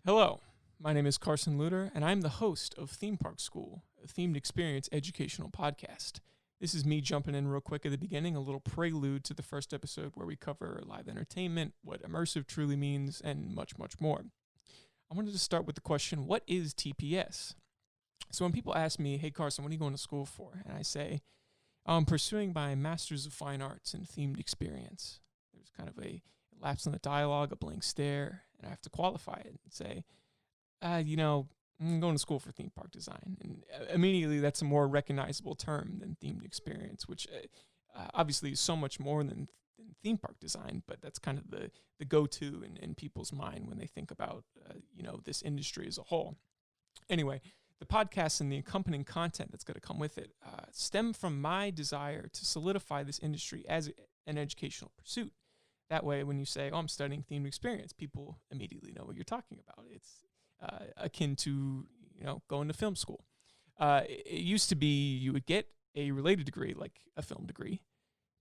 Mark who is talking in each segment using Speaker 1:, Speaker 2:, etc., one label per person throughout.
Speaker 1: Hello, my name is Carson Luter, and I'm the host of Theme Park School, a themed experience educational podcast. This is me jumping in real quick at the beginning, a little prelude to the first episode where we cover live entertainment, what immersive truly means, and much, much more. I wanted to start with the question, what is TPS? So when people ask me, hey Carson, what are you going to school for? And I say, I'm pursuing my Master's of Fine Arts in Themed Experience. There's kind of a lapse in the dialogue, a blank stare, and I have to qualify it and say, I'm going to school for theme park design. And immediately that's a more recognizable term than themed experience, which obviously is so much more than theme park design, but that's kind of the go-to in people's mind when they think about, this industry as a whole. Anyway, the podcast and the accompanying content that's going to come with it stem from my desire to solidify this industry as an educational pursuit. That way, when you say, I'm studying themed experience, people immediately know what you're talking about. It's akin to, going to film school. It used to be you would get a related degree, like a film degree,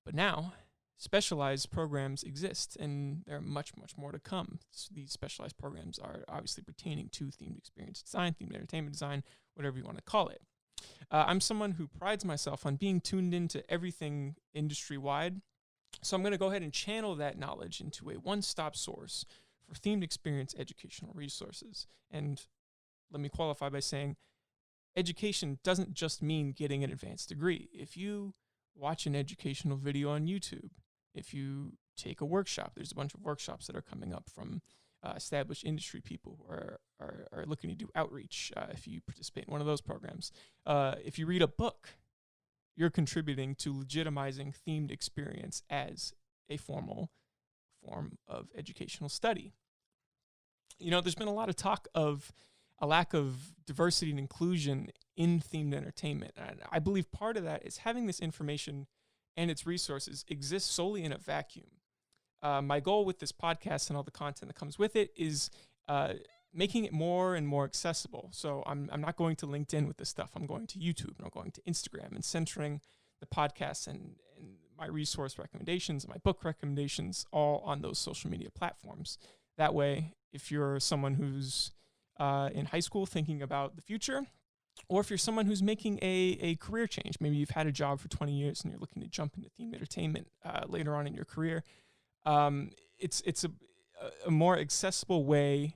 Speaker 1: but now specialized programs exist, and there are much, much more to come. So these specialized programs are obviously pertaining to themed experience design, themed entertainment design, whatever you want to call it. I'm someone who prides myself on being tuned into everything industry-wide, so I'm going to go ahead and channel that knowledge into a one-stop source for themed experience educational resources. And let me qualify by saying education doesn't just mean getting an advanced degree. If you watch an educational video on YouTube, if you take a workshop, there's a bunch of workshops that are coming up from established industry people who are looking to do outreach if you participate in one of those programs. If you read a book, you're contributing to legitimizing themed experience as a formal form of educational study. There's been a lot of talk of a lack of diversity and inclusion in themed entertainment. And I believe part of that is having this information and its resources exist solely in a vacuum. My goal with this podcast and all the content that comes with it is making it more and more accessible. So I'm not going to LinkedIn with this stuff. I'm going to YouTube, and I'm going to Instagram, and centering the podcast and my resource recommendations and my book recommendations all on those social media platforms. That way, if you're someone who's in high school thinking about the future, or if you're someone who's making a career change, maybe you've had a job for 20 years and you're looking to jump into themed entertainment later on in your career, it's a more accessible way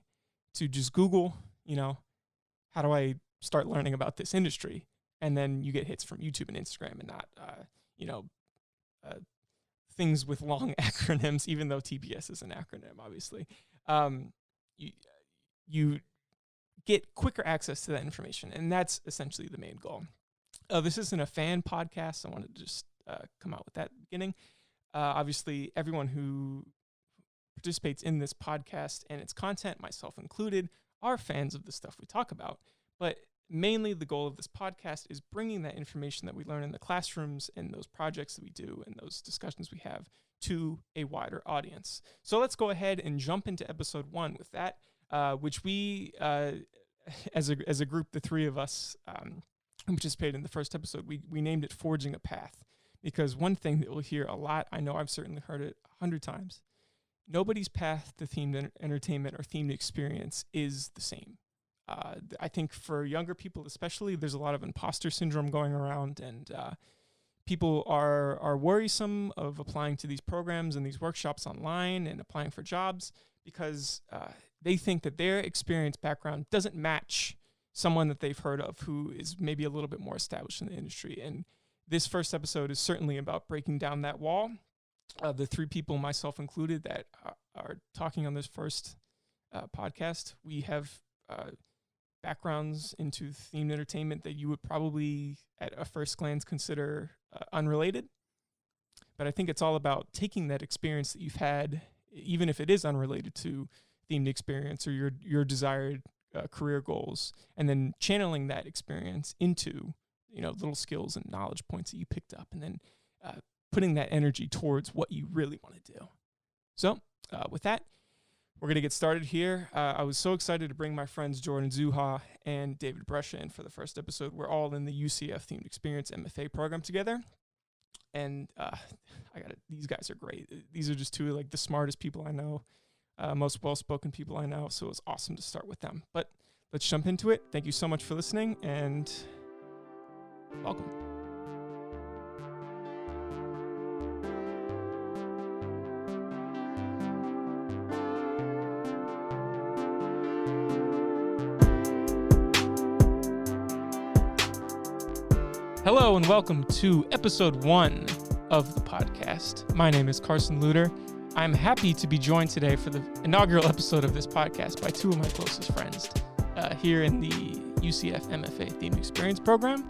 Speaker 1: to just Google, how do I start learning about this industry? And then you get hits from YouTube and Instagram and not, things with long acronyms, even though TPS is an acronym, obviously. You get quicker access to that information, and that's essentially the main goal. This isn't a fan podcast. I wanted to just come out with that at the beginning. Obviously, everyone who participates in this podcast and its content, myself included, are fans of the stuff we talk about. But mainly the goal of this podcast is bringing that information that we learn in the classrooms and those projects that we do and those discussions we have to a wider audience. So let's go ahead and jump into episode 1 with that, which we, as a group, the three of us who participated in the first episode, we named it Forging a Path. Because one thing that we'll hear a lot, I know I've certainly heard it 100 times, nobody's path to themed entertainment or themed experience is the same. I think for younger people especially, there's a lot of imposter syndrome going around, and people are worrisome of applying to these programs and these workshops online and applying for jobs because they think that their experience background doesn't match someone that they've heard of who is maybe a little bit more established in the industry. And this first episode is certainly about breaking down that wall. The three people, myself included, that are talking on this first podcast, we have backgrounds into themed entertainment that you would probably at a first glance consider unrelated. But I think it's all about taking that experience that you've had, even if it is unrelated to themed experience or your desired career goals, and then channeling that experience into little skills and knowledge points that you picked up, and then putting that energy towards what you really want to do. So with that, we're going to get started here. I was so excited to bring my friends Jordan Zauha and David Brescia in for the first episode. We're all in the UCF Themed Experience MFA program together. And these guys are great. These are just two of the smartest people I know. most well-spoken people I know, so it was awesome to start with them. But let's jump into it. Thank you so much for listening, and welcome. Hello and welcome to episode 1 of the podcast. My name is Carson Luter. I'm happy to be joined today for the inaugural episode of this podcast by two of my closest friends here in the UCF MFA Themed Experience program.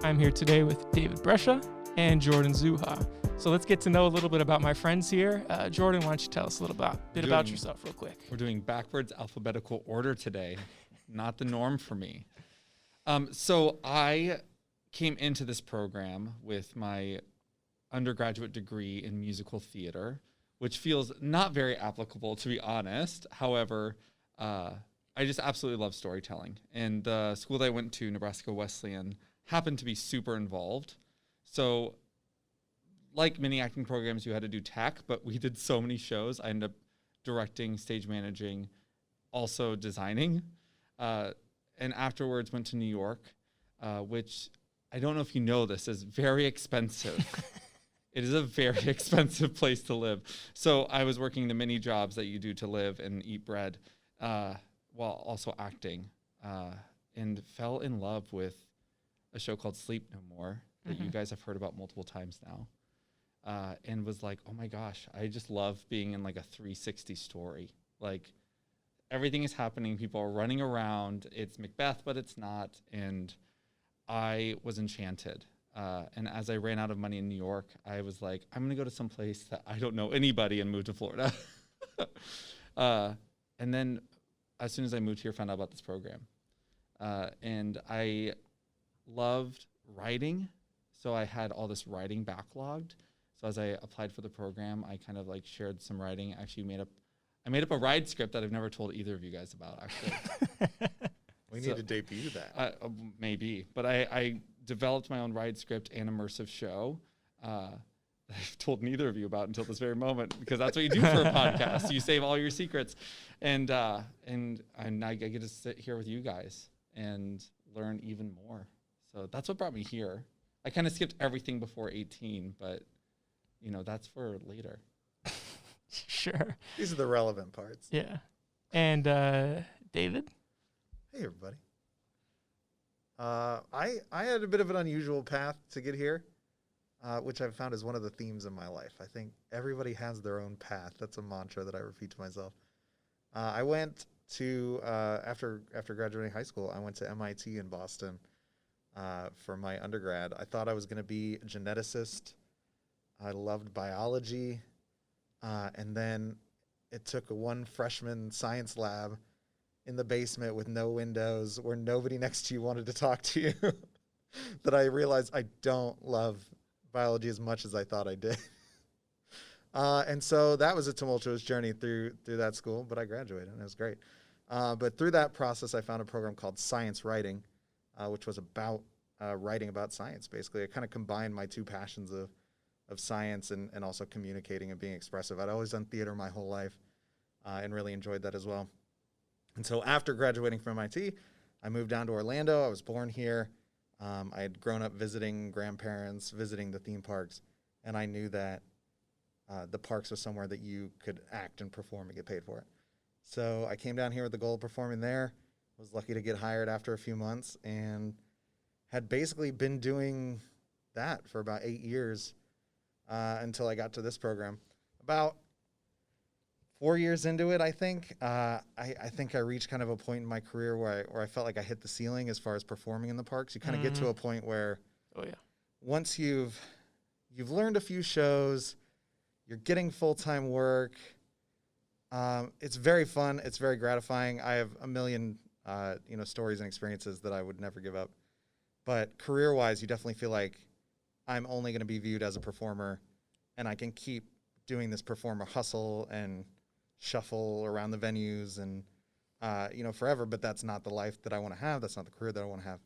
Speaker 1: I'm here today with David Brescia and Jordan Zauha. So let's get to know a little bit about my friends here. Jordan, why don't you tell us a little bit about yourself real quick?
Speaker 2: We're doing backwards alphabetical order today, not the norm for me. So I came into this program with my undergraduate degree in musical theater, which feels not very applicable, to be honest. However, I just absolutely love storytelling. And the school that I went to, Nebraska Wesleyan, happened to be super involved. So like many acting programs, you had to do tech, but we did so many shows. I ended up directing, stage managing, also designing. And afterwards went to New York, which I don't know if you know this, is very expensive. It is a very expensive place to live. So I was working the many jobs that you do to live and eat bread while also acting, and fell in love with a show called Sleep No More that you guys have heard about multiple times now, and was like, oh my gosh, I just love being in like a 360 story. Like everything is happening. People are running around. It's Macbeth, but it's not. And I was enchanted. And as I ran out of money in New York, I was like, I'm going to go to some place that I don't know anybody and move to Florida. And then as soon as I moved here, found out about this program. And I loved writing. So I had all this writing backlogged. So as I applied for the program, I kind of like shared some writing. Actually I made up a ride script that I've never told either of you guys about, actually.
Speaker 3: We need to debut that.
Speaker 2: Maybe. But I developed my own ride script and immersive show that I've told neither of you about until this very moment, because that's what you do for a podcast. You save all your secrets. And I get to sit here with you guys and learn even more. So that's what brought me here. I kind of skipped everything before 18, but, that's for later.
Speaker 1: Sure.
Speaker 3: These are the relevant parts.
Speaker 1: Yeah. And David?
Speaker 3: Hey, everybody. I had a bit of an unusual path to get here, which I've found is one of the themes in my life. I think everybody has their own path. That's a mantra that I repeat to myself. I went to, after graduating high school, I went to MIT in Boston for my undergrad. I thought I was going to be a geneticist. I loved biology. And then it took one freshman science lab in the basement with no windows where nobody next to you wanted to talk to you that I realized I don't love biology as much as I thought I did. And so that was a tumultuous journey through that school, but I graduated and it was great. But through that process, I found a program called Science Writing, which was about writing about science. Basically, I kind of combined my two passions of science and also communicating and being expressive. I'd always done theater my whole life and really enjoyed that as well. And so after graduating from MIT, I moved down to Orlando. I was born here. I had grown up visiting grandparents, visiting the theme parks, and I knew that the parks was somewhere that you could act and perform and get paid for it. So I came down here with the goal of performing there, was lucky to get hired after a few months, and had basically been doing that for about 8 years until I got to this program. About 4 years into it, I think, I think I reached kind of a point in my career where I felt like I hit the ceiling as far as performing in the parks. You kind of get to a point where once you've learned a few shows, you're getting full-time work. It's very fun. It's very gratifying. I have a million, stories and experiences that I would never give up. But career-wise, you definitely feel like I'm only going to be viewed as a performer, and I can keep doing this performer hustle and shuffle around the venues and, forever, but that's not the life that I want to have. That's not the career that I want to have.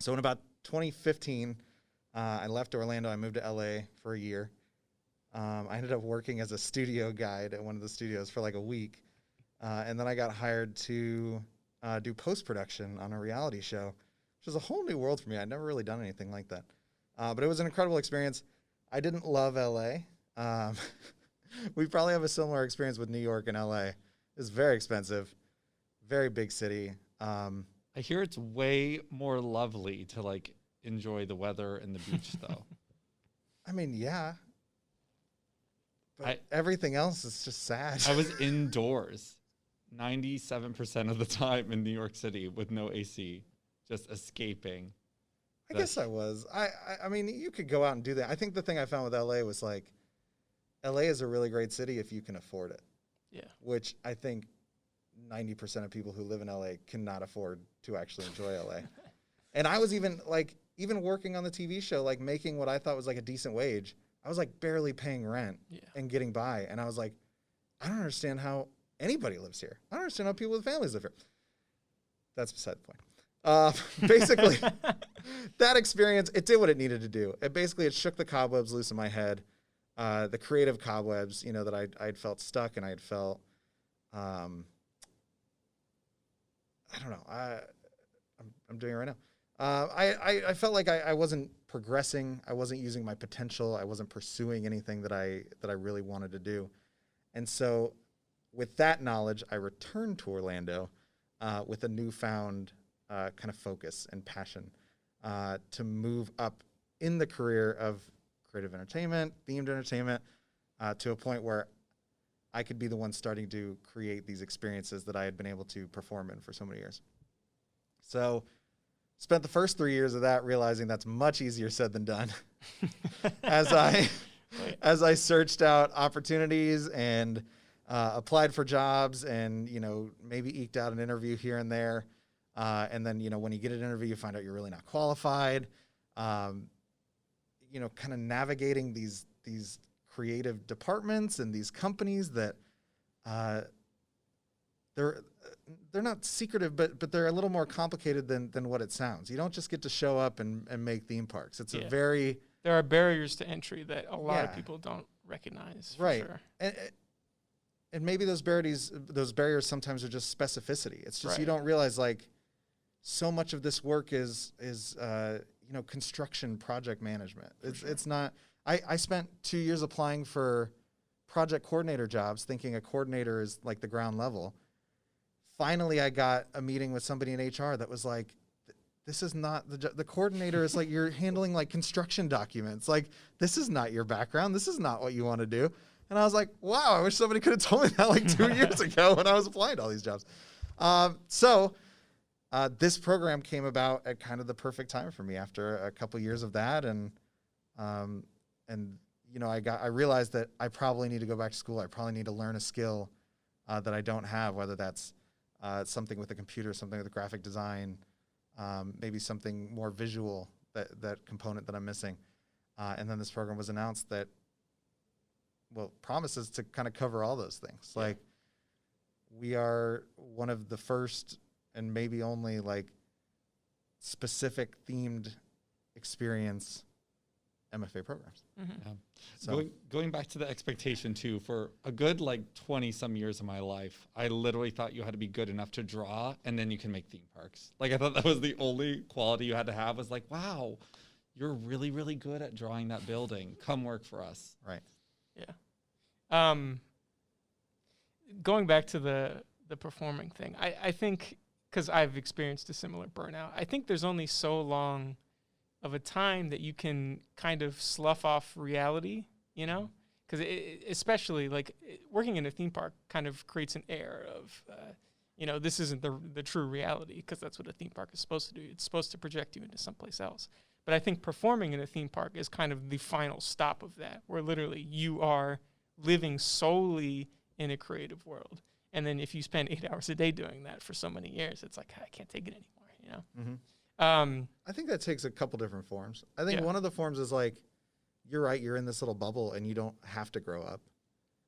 Speaker 3: So in about 2015, I left Orlando. I moved to LA for a year. I ended up working as a studio guide at one of the studios for like a week. And then I got hired to do post-production on a reality show, which was a whole new world for me. I'd never really done anything like that. But it was an incredible experience. I didn't love LA. We probably have a similar experience with New York and LA. It's very expensive, very big city.
Speaker 2: I hear it's way more lovely to like enjoy the weather and the beach though.
Speaker 3: I mean, yeah. But everything else is just sad.
Speaker 2: I was indoors 97% of the time in New York City with no AC, just escaping.
Speaker 3: I guess I was. I mean, you could go out and do that. I think the thing I found with LA was like, LA is a really great city if you can afford it.
Speaker 1: Yeah.
Speaker 3: Which I think 90% of people who live in LA cannot afford to actually enjoy LA. And I was even working on the TV show, like making what I thought was like a decent wage. I was like barely paying rent and getting by. And I was like, I don't understand how anybody lives here. I don't understand how people with families live here. That's beside the point. Basically, that experience, it did what it needed to do. It shook the cobwebs loose in my head. The creative cobwebs, you know, that I'd felt stuck and I had felt, I don't know, I'm doing it right now. I felt like I wasn't progressing. I wasn't using my potential. I wasn't pursuing anything that I really wanted to do. And so with that knowledge, I returned to Orlando with a newfound kind of focus and passion to move up in the career of creative entertainment, themed entertainment, to a point where I could be the one starting to create these experiences that I had been able to perform in for so many years. So spent the first 3 years of that realizing that's much easier said than done. as I searched out opportunities and applied for jobs and, you know, maybe eked out an interview here and there. And then, you know, when you get an interview, you find out you're really not qualified. You know, kind of navigating these creative departments and these companies that they're not secretive, but they're a little more complicated than what it sounds. You don't just get to show up and make theme parks. It's a very...
Speaker 1: There are barriers to entry that a lot of people don't recognize.
Speaker 3: Right.
Speaker 1: Sure.
Speaker 3: And maybe those barriers sometimes are just specificity. It's just you don't realize, like, so much of this work is you know, construction project management. It's not... I spent 2 years applying for project coordinator jobs thinking a coordinator is like the ground level. Finally, I got a meeting with somebody in HR that was like, this is not the coordinator is like, you're handling like construction documents. Like, this is not your background. This is not what you want to do. And I was like, wow, I wish somebody could have told me that like 2 years ago when I was applying to all these jobs. So this program came about at kind of the perfect time for me after a couple years of that. And you know, I realized that I probably need to go back to school. I probably need to learn a skill that I don't have, whether that's something with a computer, something with graphic design, maybe something more visual, that component that I'm missing. And then this program was announced that, well, promises to kind of cover all those things. Like, we are one of the first and maybe only like specific themed experience MFA programs.
Speaker 1: Mm-hmm.
Speaker 2: Yeah.
Speaker 3: So
Speaker 2: Going back to the expectation too, for a good like 20 some years of my life, I literally thought you had to be good enough to draw and then you can make theme parks. Like, I thought that was the only quality you had to have, was like, wow, you're really, really good at drawing that building. Come work for us.
Speaker 3: right.
Speaker 1: Yeah. Going back to the performing thing, I think, because I've experienced a similar burnout, I think there's only so long of a time that you can kind of slough off reality, you know? Because especially, like, working in a theme park kind of creates an air of, you know, this isn't the true reality, because that's what a theme park is supposed to do. It's supposed to project you into someplace else. But I think performing in a theme park is kind of the final stop of that, where literally you are living solely in a creative world. And then if you spend 8 hours a day doing that for so many years, it's like, I can't take it anymore, you know?
Speaker 3: Mm-hmm.
Speaker 1: Um,
Speaker 3: I think that takes a couple different forms. I think one of the forms is like, you're right, you're in this little bubble and you don't have to grow up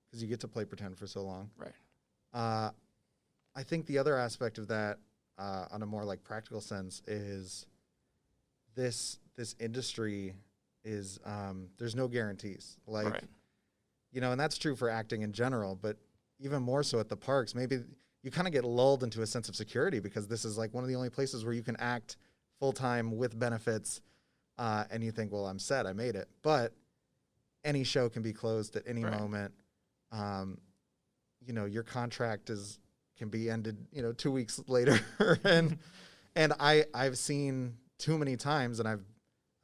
Speaker 3: because you get to play pretend for so long.
Speaker 1: Right.
Speaker 3: I think the other aspect of that, on a more like practical sense, is this industry is, there's no guarantees. Like, and that's true for acting in general, but even more so at the parks, maybe you kind of get lulled into a sense of security because this is like one of the only places where you can act full-time with benefits, and you think, well, I'm set, I made it. But any show can be closed at any moment. Your contract can be ended, 2 weeks later. and I've seen too many times, and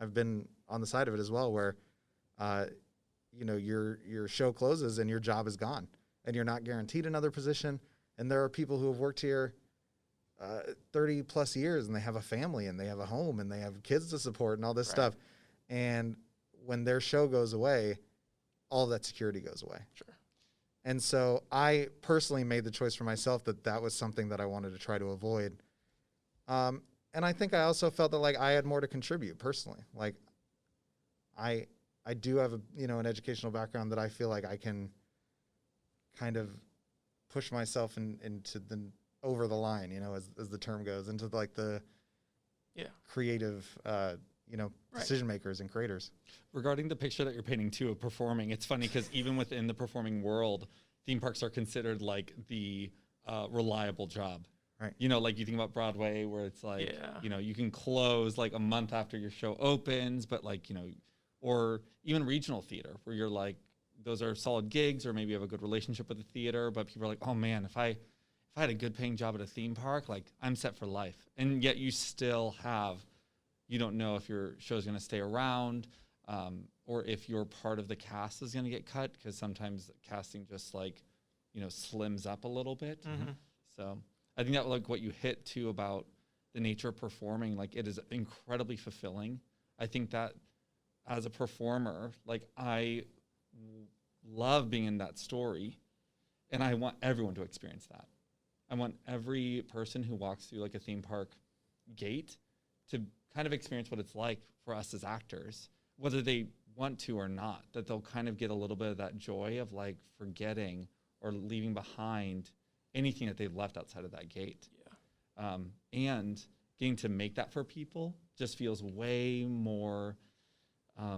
Speaker 3: I've been on the side of it as well, where your show closes and your job is gone and you're not guaranteed another position. And there are people who have worked here 30 plus years and they have a family and they have a home and they have kids to support and all this stuff. And when their show goes away, all of that security goes away.
Speaker 1: Sure.
Speaker 3: And so I personally made the choice for myself that was something that I wanted to try to avoid. And I think I also felt that like I had more to contribute personally. Like I do have an educational background that I feel like I can kind of push myself into the over the line, as the term goes, into like the creative, decision makers and creators.
Speaker 2: Regarding the picture that you're painting too of performing, it's funny because even within the performing world, theme parks are considered like the reliable job.
Speaker 3: Right.
Speaker 2: Like you think about Broadway where it's like, you can close like a month after your show opens, but like, or even regional theater where you're like, those are solid gigs, or maybe you have a good relationship with the theater, but people are like, oh man, if I had a good paying job at a theme park, like I'm set for life. And yet you still you don't know if your show is going to stay around, or if your part of the cast is going to get cut, because sometimes casting just like, slims up a little bit.
Speaker 1: Mm-hmm.
Speaker 2: So I think that like what you hit too about the nature of performing, like it is incredibly fulfilling. I think that as a performer, like I love being in that story, and I want everyone to experience that. I want every person who walks through like a theme park gate to kind of experience what it's like for us as actors, whether they want to or not, that they'll kind of get a little bit of that joy of like forgetting or leaving behind anything that they've left outside of that gate. Yeah. And getting to make that for people just feels way more, I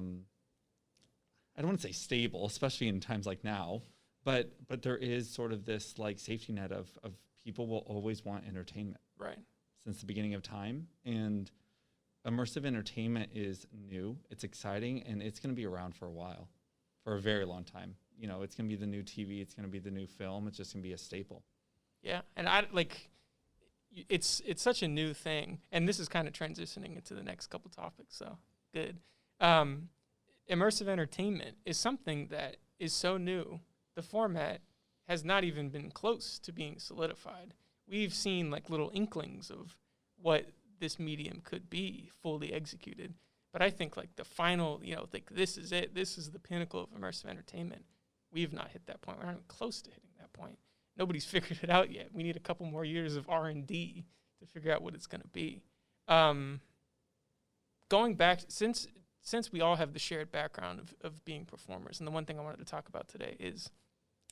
Speaker 2: don't want to say stable, especially in times like now, but there is sort of this like safety net of people will always want entertainment.
Speaker 1: Right.
Speaker 2: Since the beginning of time. And immersive entertainment is new, it's exciting, and it's going to be around for a while, for a very long time. It's going to be the new TV, it's going to be the new film, it's just going to be a staple. Yeah,
Speaker 1: and it's such a new thing, and this is kind of transitioning into the next couple topics, so good. Immersive entertainment is something that is so new. The format has not even been close to being solidified. We've seen like little inklings of what this medium could be fully executed. But I think like the final, like this is it. This is the pinnacle of immersive entertainment. We've not hit that point. We're not even close to hitting that point. Nobody's figured it out yet. We need a couple more years of R&D to figure out what it's going to be. Going back, since we all have the shared background of being performers, and the one thing I wanted to talk about today is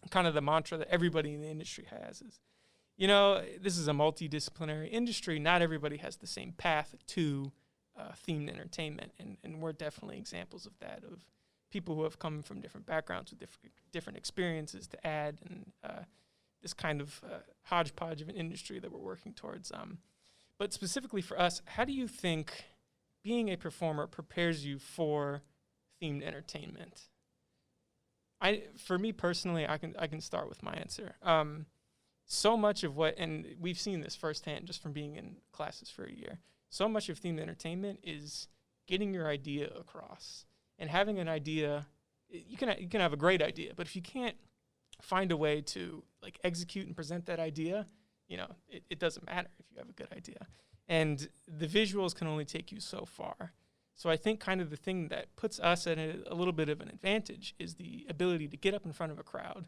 Speaker 1: kind of the mantra that everybody in the industry has is, this is a multidisciplinary industry. Not everybody has the same path to themed entertainment, and we're definitely examples of that, of people who have come from different backgrounds with different experiences to add, and this kind of hodgepodge of an industry that we're working towards. But specifically for us, how do you think being a performer prepares you for themed entertainment? For me personally, I can start with my answer. So much of what, and we've seen this firsthand just from being in classes for a year, so much of themed entertainment is getting your idea across. And having an idea, you can have a great idea, but if you can't find a way to like execute and present that idea, it doesn't matter if you have a good idea. And the visuals can only take you so far. So I think kind of the thing that puts us at a little bit of an advantage is the ability to get up in front of a crowd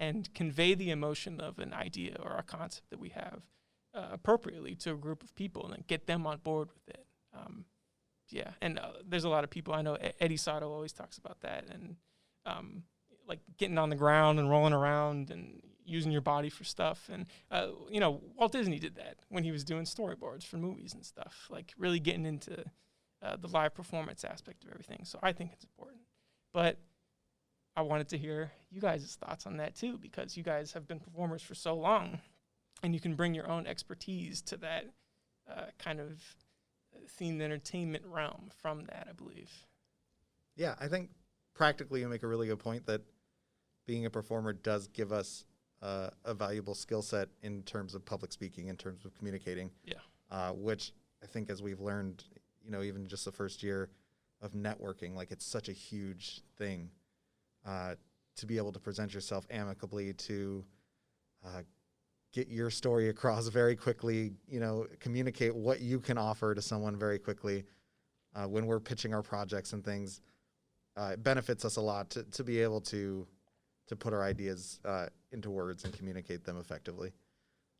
Speaker 1: and convey the emotion of an idea or a concept that we have appropriately to a group of people and then get them on board with it. And there's a lot of people I know. Eddie Sato always talks about that, and like getting on the ground and rolling around and using your body for stuff. And Walt Disney did that when he was doing storyboards for movies and stuff, like really getting into the live performance aspect of everything. So I think it's important. But I wanted to hear you guys' thoughts on that too, because you guys have been performers for so long, and you can bring your own expertise to that kind of themed entertainment realm from that, I believe.
Speaker 3: Yeah, I think practically you make a really good point that being a performer does give us a valuable skill set in terms of public speaking, in terms of communicating.
Speaker 1: Yeah.
Speaker 3: Which I think, as we've learned, even just the first year of networking, like it's such a huge thing to be able to present yourself amicably, to get your story across very quickly, communicate what you can offer to someone very quickly when we're pitching our projects and things. It benefits us a lot to be able to put our ideas into words and communicate them effectively.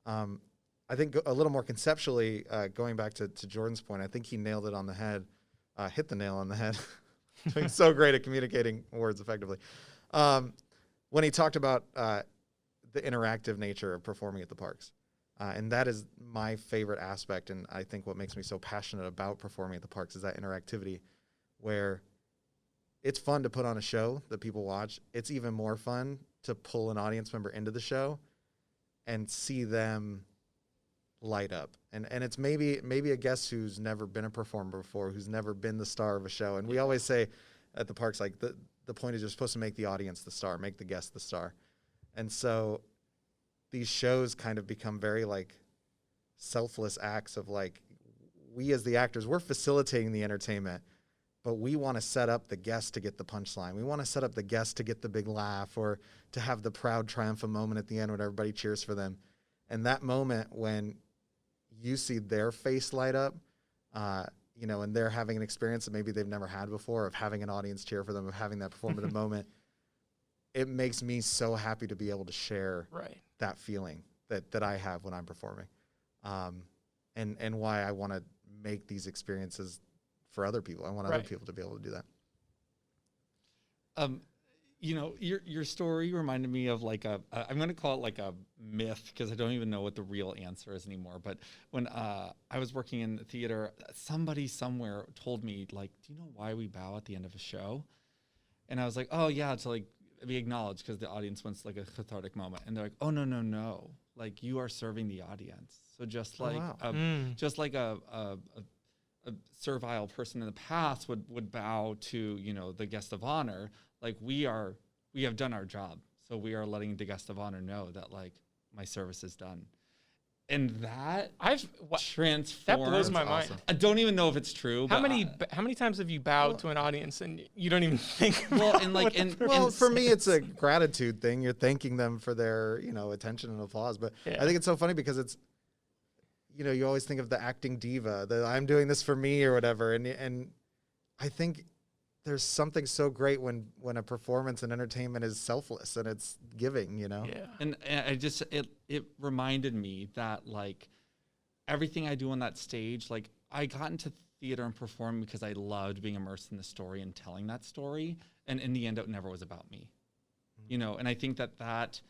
Speaker 3: I think a little more conceptually, going back to Jordan's point, I think he nailed it on the head, hit the nail on the head. Doing so great at communicating words effectively. When he talked about the interactive nature of performing at the parks. And that is my favorite aspect, and I think what makes me so passionate about performing at the parks is that interactivity, where it's fun to put on a show that people watch. It's even more fun to pull an audience member into the show and see them light up. And it's maybe a guest who's never been a performer before, who's never been the star of a show. And we always say at the parks, like, the point is you're supposed to make the audience the star, make the guest the star. And so these shows kind of become very like selfless acts of like, we as the actors, we're facilitating the entertainment, but we want to set up the guest to get the punchline. We want to set up the guest to get the big laugh or to have the proud, triumphant moment at the end when everybody cheers for them. And that moment when you see their face light up, and they're having an experience that maybe they've never had before, of having an audience cheer for them, of having that performative moment, it makes me so happy to be able to share that feeling that I have when I'm performing, and why I want to make these experiences for other people. I want other people to be able to do that.
Speaker 2: Your story reminded me of like I'm going to call it like a myth, because I don't even know what the real answer is anymore. But when I was working in the theater, somebody somewhere told me, like, do you know why we bow at the end of a show? And I was like, oh yeah, to like be acknowledged, because the audience wants like a cathartic moment. And they're like, oh no, like you are serving the audience. So just like a servile person in the past would bow to the guest of honor. Like we have done our job, so we are letting the guest of honor know that like my service is done. And that transformed.
Speaker 1: That blows my mind.
Speaker 2: I don't even know if it's true.
Speaker 1: How many times have you bowed to an audience and you don't even think?
Speaker 2: Well, and like,
Speaker 3: for me, it's a gratitude thing. You're thanking them for their attention and applause. But I think it's so funny because it's, you always think of the acting diva, that I'm doing this for me or whatever, and I think there's something so great when a performance and entertainment is selfless and it's giving, Yeah.
Speaker 2: And I just, it reminded me that like everything I do on that stage, like I got into theater and performing because I loved being immersed in the story and telling that story. And in the end, it never was about me, and I think that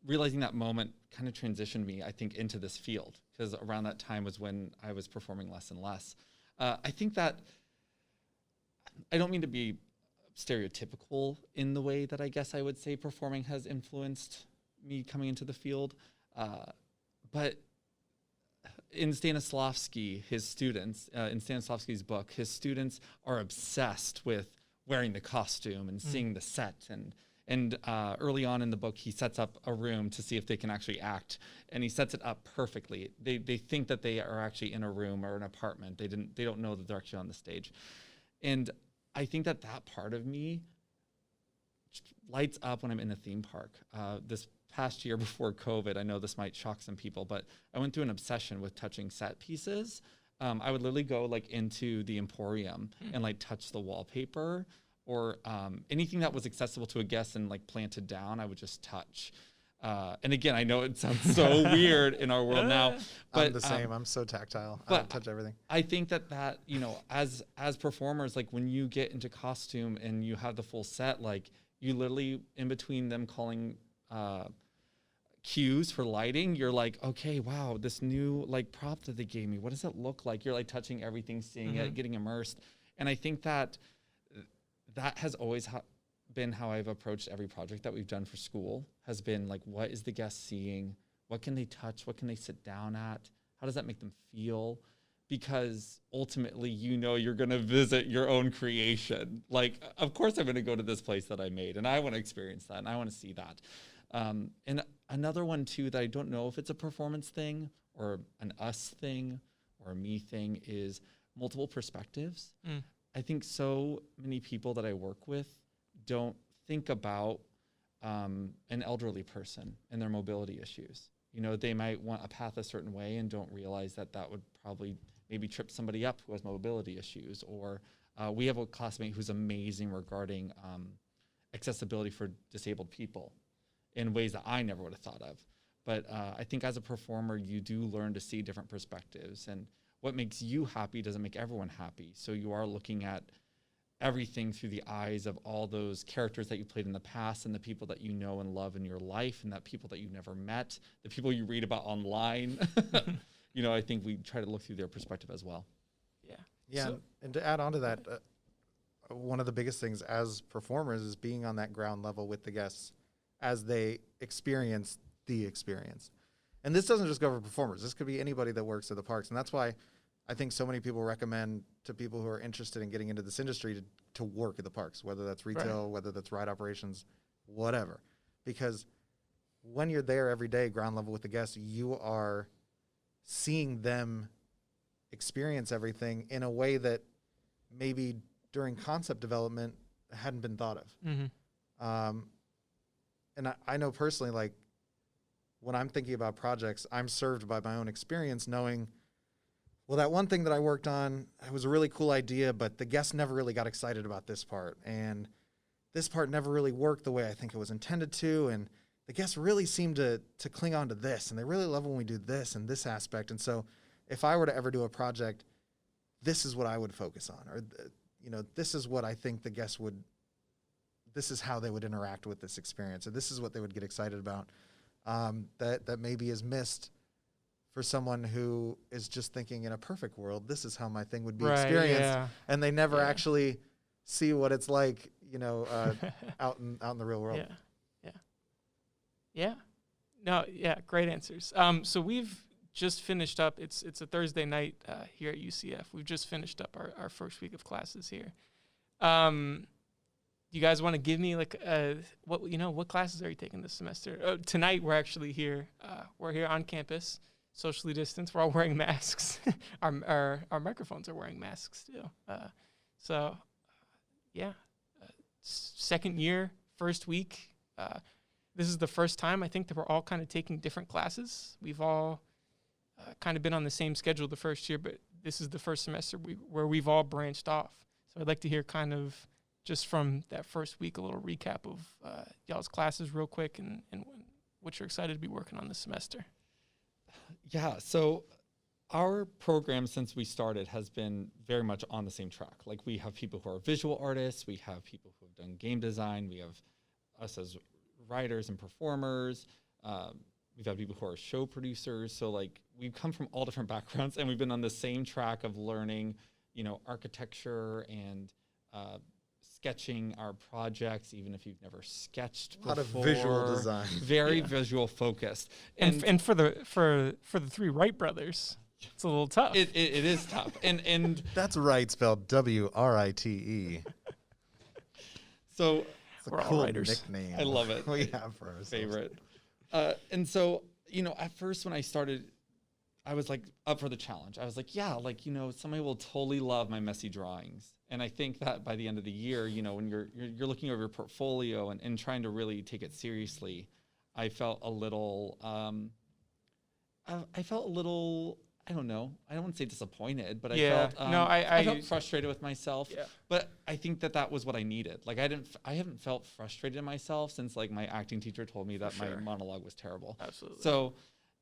Speaker 2: realizing that moment kind of transitioned me, I think, into this field, because around that time was when I was performing less and less. I think that, I don't mean to be stereotypical in the way that I guess I would say performing has influenced me coming into the field. But in Stanislavski, his students, in Stanislavski's book, his students are obsessed with wearing the costume and seeing the set. And early on in the book, he sets up a room to see if they can actually act, and he sets it up perfectly. They think that they are actually in a room or an apartment. They don't know that they're actually on the stage. And I think that part of me lights up when I'm in a theme park. This past year before COVID, I know this might shock some people, but I went through an obsession with touching set pieces. I would literally go like into the Emporium and like touch the wallpaper, or anything that was accessible to a guest and like planted down, I would just touch. And again, I know it sounds so weird in our world now, but
Speaker 3: I'm the same. I'm so tactile. I touch everything.
Speaker 2: I think that as performers, like when you get into costume and you have the full set, like you literally, in between them calling cues for lighting, you're like, okay, wow, this new like prop that they gave me, what does it look like? You're like touching everything, seeing it, getting immersed. And I think that has always been how I've approached every project that we've done for school, has been like, what is the guest seeing? What can they touch? What can they sit down at? How does that make them feel? Because ultimately, you're going to visit your own creation. Like, of course, I'm going to go to this place that I made, and I want to experience that, and I want to see that. And another one, too, that I don't know if it's a performance thing or an us thing or a me thing is multiple perspectives. I think so many people that I work with don't think about an elderly person and their mobility issues. They might want a path a certain way and don't realize that would probably maybe trip somebody up who has mobility issues. Or we have a classmate who's amazing regarding accessibility for disabled people in ways that I never would have thought of. But I think as a performer, you do learn to see different perspectives. And what makes you happy doesn't make everyone happy. So you are looking at everything through the eyes of all those characters that you played in the past and the people that you know and love in your life and that people that you've never met, the people you read about online. I think we try to look through their perspective as well.
Speaker 3: Yeah. And to add on to that, one of the biggest things as performers is being on that ground level with the guests as they experience the experience. And this doesn't just go for performers. This could be anybody that works at the parks. And that's why I think so many people recommend to people who are interested in getting into this industry to work at the parks, whether that's retail, whether that's ride operations, whatever. Because when you're there every day, ground level with the guests, you are seeing them experience everything in a way that maybe during concept development hadn't been thought of. And I know personally, like, when I'm thinking about projects, I'm served by my own experience knowing, well, that one thing that I worked on, it was a really cool idea, but the guests never really got excited about this part. And this part never really worked the way I think it was intended to. And the guests really seem to cling on to this. And they really love when we do this and this aspect. And so if I were to ever do a project, this is what I would focus on. Or, this is what I think the guests this is how they would interact with this experience. Or this is what they would get excited about. That maybe is missed for someone who is just thinking in a perfect world, this is how my thing would be experienced. And they never actually see what it's like, out in the real world.
Speaker 1: Great answers. So we've just finished up. It's a Thursday night here at UCF. We've just finished up our first week of classes here. You guys want to give me what classes are you taking this semester? Tonight we're actually here. We're here on campus, socially distanced. We're all wearing masks. Our microphones are wearing masks too. Second year, first week. This is the first time I think that we're all kind of taking different classes. We've all kind of been on the same schedule the first year, but this is the first semester where we've all branched off. So I'd like to hear kind of just from that first week, a little recap of y'all's classes real quick and what you're excited to be working on this semester.
Speaker 2: Yeah, so our program since we started has been very much on the same track. Like, we have people who are visual artists, we have people who have done game design, we have us as writers and performers, we've had people who are show producers. So like, we've come from all different backgrounds and we've been on the same track of learning, architecture and sketching our projects, even if you've never sketched before.
Speaker 3: A lot of visual design.
Speaker 2: Very visual focused.
Speaker 1: And for the three Wright brothers, it's a little tough.
Speaker 2: It is tough. And
Speaker 3: that's Wright spelled WRITE.
Speaker 2: So
Speaker 3: it's a cool nickname.
Speaker 2: I love it.
Speaker 3: We have for ourselves.
Speaker 2: Favorite. And so, at first when I started, I was like up for the challenge. I was like, somebody will totally love my messy drawings. And I think that by the end of the year, when you're looking over your portfolio and trying to really take it seriously, I felt a little, I don't know. I don't want to say disappointed, but I felt frustrated with myself. Yeah. But I think that was what I needed. Like, I haven't felt frustrated in myself since like my acting teacher told me that my monologue was terrible.
Speaker 1: Absolutely.
Speaker 2: So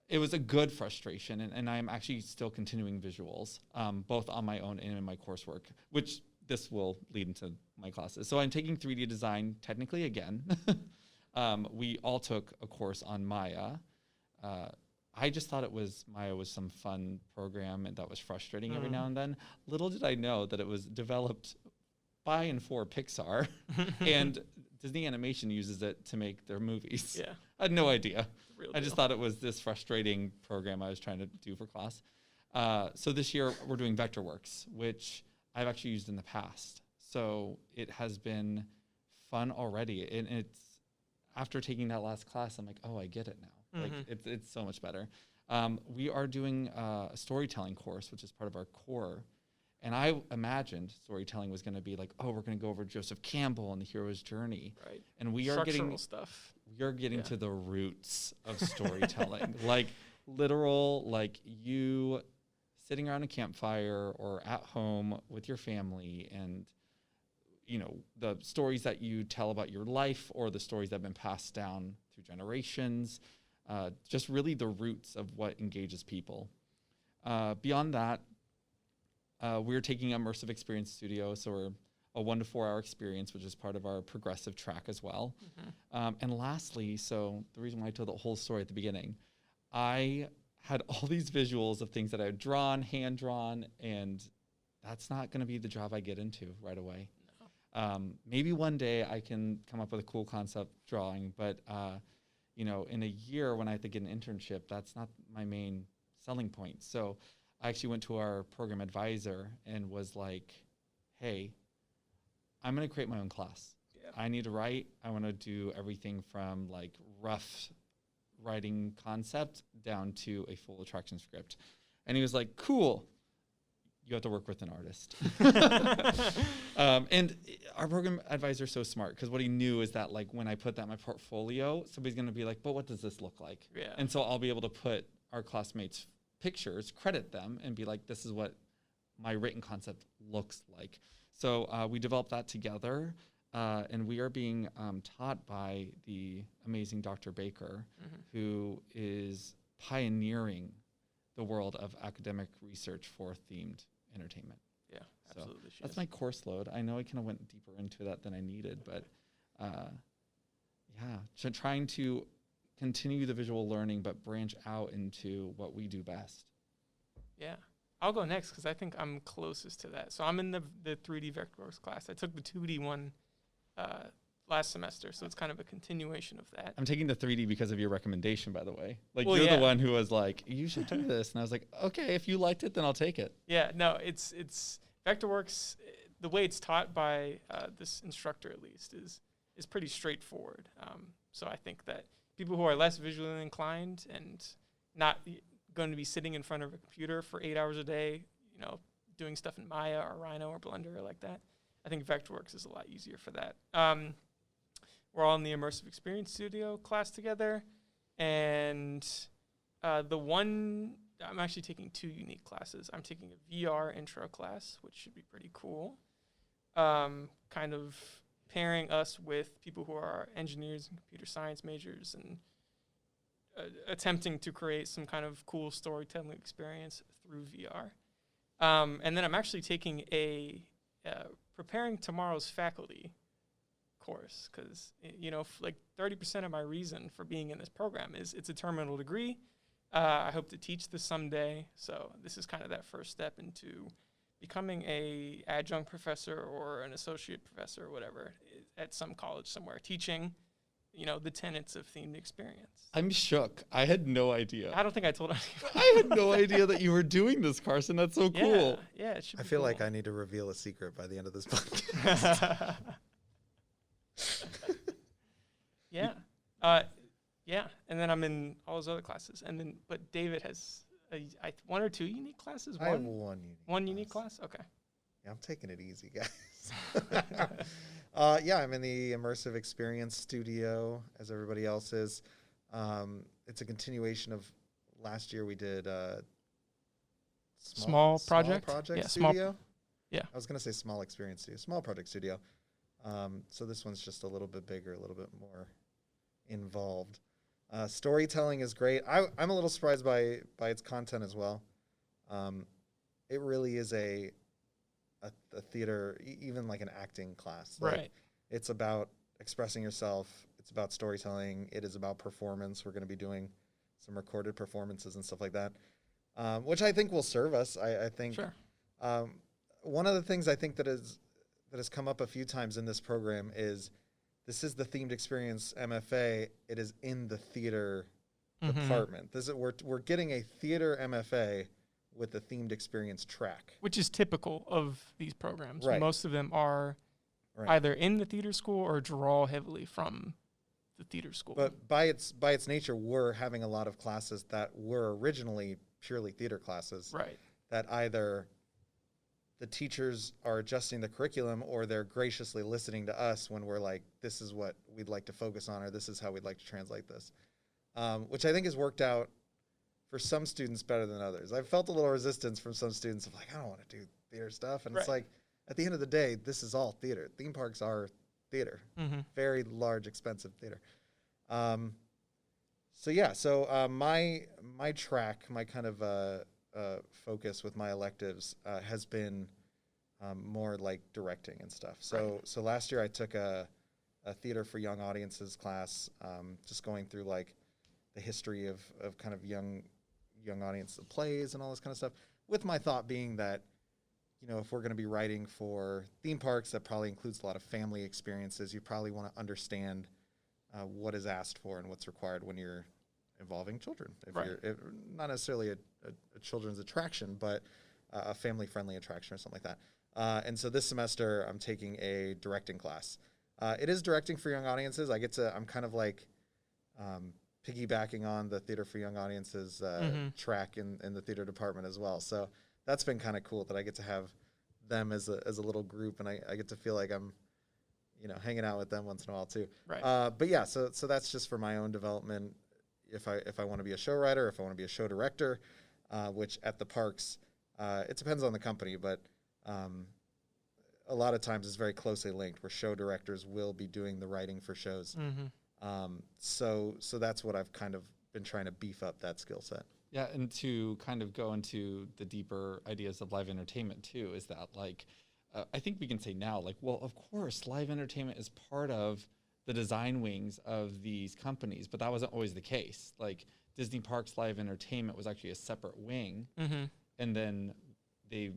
Speaker 2: it was a good frustration, and I'm actually still continuing visuals, both on my own and in my coursework, which this will lead into my classes. So I'm taking 3D design technically again. We all took a course on Maya. I just thought Maya was some fun program and that was frustrating every now and then. Little did I know that it was developed by and for Pixar and Disney Animation uses it to make their movies.
Speaker 1: Yeah.
Speaker 2: I had no idea.
Speaker 1: Real
Speaker 2: I just
Speaker 1: deal.
Speaker 2: thought it was this frustrating program I was trying to do for class. So this year we're doing Vectorworks, which I've actually used in the past. So it has been fun already. And it's after taking that last class, I'm like, oh, I get it now. Like it's so much better. We are doing a storytelling course, which is part of our core. And I imagined storytelling was going to be like, oh, we're going to go over Joseph Campbell and the hero's journey.
Speaker 1: Right.
Speaker 2: And we are getting
Speaker 1: stuff.
Speaker 2: We are getting to the roots of storytelling, like literal, like you sitting around a campfire or at home with your family, and you know the stories that you tell about your life or the stories that have been passed down through generations. Just really the roots of what engages people. Beyond that, we're taking Immersive Experience Studio, so we're a 1 to 4 hour experience, which is part of our progressive track as well. And lastly, so the reason why I told the whole story at the beginning, I had all these visuals of things that I had drawn, hand drawn, and that's not going to be the job I get into right away. No. Maybe one day I can come up with a cool concept drawing, but you know, in a year when I have to get an internship, that's not my main selling point. So I actually went to our program advisor and was like, hey, I'm going to create my own class. Yeah. I need to write. I want to do everything from like rough writing concept down to a full attraction script. And he was like, cool. You have to work with an artist. And our program advisor is so smart because what he knew is that like when I put that in my portfolio, somebody's going to be like, but what does this look like?
Speaker 1: Yeah.
Speaker 2: And so I'll be able to put our classmates' pictures, credit them, and be like, this is what my written concept looks like. So we developed that together, and we are being taught by the amazing Dr. Baker, who is pioneering the world of academic research for themed entertainment.
Speaker 1: Yeah, absolutely.
Speaker 2: So that's my course load. I know I kind of went deeper into that than I needed, but yeah, so trying to continue the visual learning, but branch out into what we do best.
Speaker 1: Yeah. I'll go next because I think I'm closest to that. So I'm in the 3D Vectorworks class. I took the 2D one last semester, so it's kind of a continuation of that.
Speaker 2: I'm taking the 3D because of your recommendation, by the way. Like,
Speaker 1: well,
Speaker 2: you're the one who was like, you should do this. And I was like, okay, if you liked it, then I'll take it.
Speaker 1: Yeah, no, it's Vectorworks, the way it's taught by this instructor at least is pretty straightforward. So I think that people who are less visually inclined and not going to be sitting in front of a computer for 8 hours a day, you know, doing stuff in Maya or Rhino or Blender or like that, I think Vectorworks is a lot easier for that. We're all in the Immersive Experience Studio class together, and I'm actually taking 2 unique classes. I'm taking a VR intro class, which should be pretty cool, kind of pairing us with people who are engineers and computer science majors and attempting to create some kind of cool storytelling experience through VR. And then I'm actually taking a Preparing Tomorrow's Faculty course because, you know, like 30% of my reason for being in this program is it's a terminal degree. I hope to teach this someday. So this is kind of that first step into becoming a adjunct professor or an associate professor or whatever at some college somewhere, teaching, you know, the tenets of themed experience.
Speaker 2: I'm shook. I had no idea.
Speaker 1: I don't think I told anyone.
Speaker 2: I had no idea that you were doing this, Carson. That's so cool.
Speaker 1: Yeah, it should be
Speaker 3: I feel
Speaker 1: cool.
Speaker 3: like I need to reveal a secret by the end of this podcast.
Speaker 1: Yeah. Yeah. And then I'm in all those other classes. And then, but David has 1 or 2 unique classes?
Speaker 3: I have one unique
Speaker 1: class? Okay.
Speaker 3: Yeah, I'm taking it easy, guys. Yeah, I'm in the Immersive Experience Studio, as everybody else is. It's a continuation of last year we did
Speaker 1: Small project
Speaker 3: studio.
Speaker 1: Yeah.
Speaker 3: I was going to say small experience studio, small project studio. So this one's just a little bit bigger, a little bit more involved. Storytelling is great. I'm a little surprised by its content as well. It really is a theater, even like an acting class. Like,
Speaker 1: right.
Speaker 3: It's about expressing yourself. It's about storytelling. It is about performance. We're going to be doing some recorded performances and stuff like that, which I think will serve us. I think
Speaker 1: Sure.
Speaker 3: One of the things I think that has come up a few times in this program is this is the Themed Experience MFA. It is in the theater
Speaker 1: Mm-hmm.
Speaker 3: department. We're getting a theater MFA with the Themed Experience track.
Speaker 1: Which is typical of these programs.
Speaker 3: Right.
Speaker 1: Most of them are either in the theater school or draw heavily from the theater school.
Speaker 3: But by its nature, we're having a lot of classes that were originally purely theater classes.
Speaker 1: Right.
Speaker 3: That either the teachers are adjusting the curriculum or they're graciously listening to us when we're like, this is what we'd like to focus on, or this is how we'd like to translate this. Which I think has worked out for some students better than others. I've felt a little resistance from some students of like, I don't want to do theater stuff. And it's like, at the end of the day, this is all theater. Theme parks are theater, very large, expensive theater. So my track, my kind of focus with my electives has been more like directing and stuff. So last year I took a theater for young audiences class, just going through like the history of kind of young audience plays and all this kind of stuff, with my thought being that, you know, if we're going to be writing for theme parks, that probably includes a lot of family experiences. You probably want to understand what is asked for and what's required when you're involving children. If not necessarily a children's attraction, but a family-friendly attraction or something like that. And so this semester I'm taking a directing class. It is directing for young audiences. I'm kind of like piggybacking on the Theater for Young Audiences track in the theater department as well. So that's been kind of cool that I get to have them as a little group, and I get to feel like I'm, you know, hanging out with them once in a while too.
Speaker 1: Right.
Speaker 3: But yeah, so that's just for my own development. If I want to be a show writer, if I want to be a show director, which at the parks, it depends on the company, but a lot of times it's very closely linked, where show directors will be doing the writing for shows. So that's what I've kind of been trying to beef up that skill set.
Speaker 2: Yeah, and to kind of go into the deeper ideas of live entertainment too, is that like, I think we can say now, like, well, of course, live entertainment is part of the design wings of these companies, but that wasn't always the case. Like Disney Parks Live Entertainment was actually a separate wing, and then they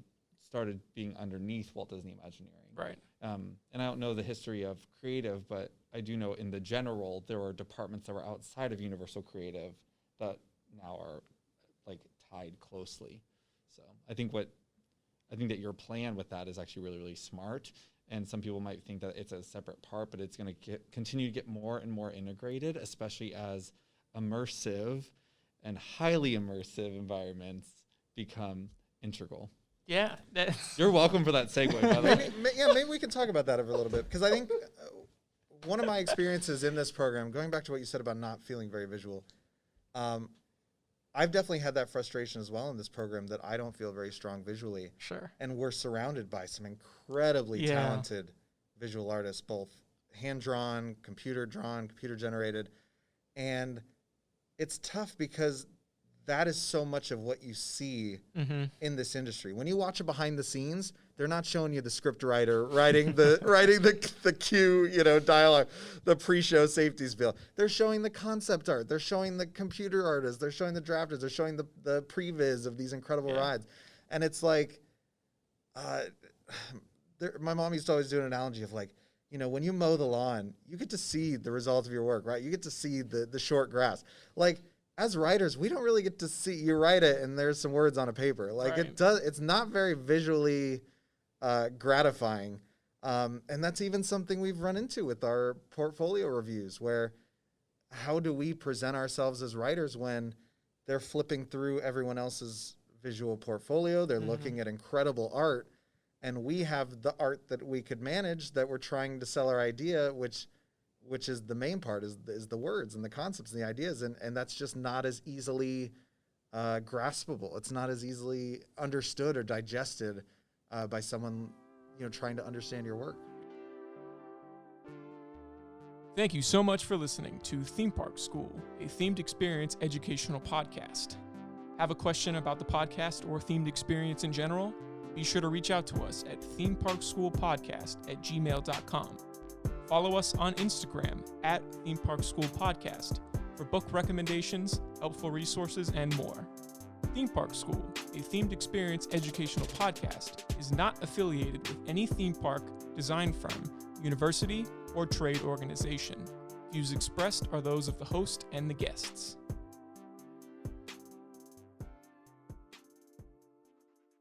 Speaker 2: started being underneath Walt Disney Imagineering.
Speaker 1: Right.
Speaker 2: And I don't know the history of creative, but I do know in the general, there were departments that were outside of Universal Creative that now are like tied closely. So I think that your plan with that is actually really, really smart. And some people might think that it's a separate part, but it's going to continue to get more and more integrated, especially as immersive and highly immersive environments become integral.
Speaker 1: Yeah.
Speaker 2: You're welcome for that segue, by the way.
Speaker 3: Maybe we can talk about that a little bit, because I think one of my experiences in this program, going back to what you said about not feeling very visual, I've definitely had that frustration as well in this program, that I don't feel very strong visually.
Speaker 1: Sure.
Speaker 3: And we're surrounded by some incredibly talented visual artists, both hand-drawn, computer-generated. And it's tough because that is so much of what you see in this industry. When you watch it behind the scenes, they're not showing you the script writer writing the cue, you know, dialogue, the pre-show safety spiel. They're showing the concept art. They're showing the computer artists. They're showing the drafters. They're showing the previs of these incredible rides. And it's like, my mom used to always do an analogy of like, you know, when you mow the lawn, you get to see the result of your work, right? You get to see the short grass. Like, as writers, we don't really get to see, you write it and there's some words on a paper. Like it's not very visually gratifying. And that's even something we've run into with our portfolio reviews, where how do we present ourselves as writers when they're flipping through everyone else's visual portfolio? They're looking at incredible art, and we have the art that we could manage, that we're trying to sell our idea, which is the main part, is the words and the concepts and the ideas. And that's just not as easily graspable. It's not as easily understood or digested by someone, you know, trying to understand your work.
Speaker 1: Thank you so much for listening to Theme Park School, a themed experience educational podcast. Have a question about the podcast or themed experience in general? Be sure to reach out to us at themeparkschoolpodcast@gmail.com. Follow us on Instagram at Theme Park School Podcast for book recommendations, helpful resources, and more. Theme Park School, a themed experience educational podcast, is not affiliated with any theme park, design firm, university, or trade organization. Views expressed are those of the host and the guests.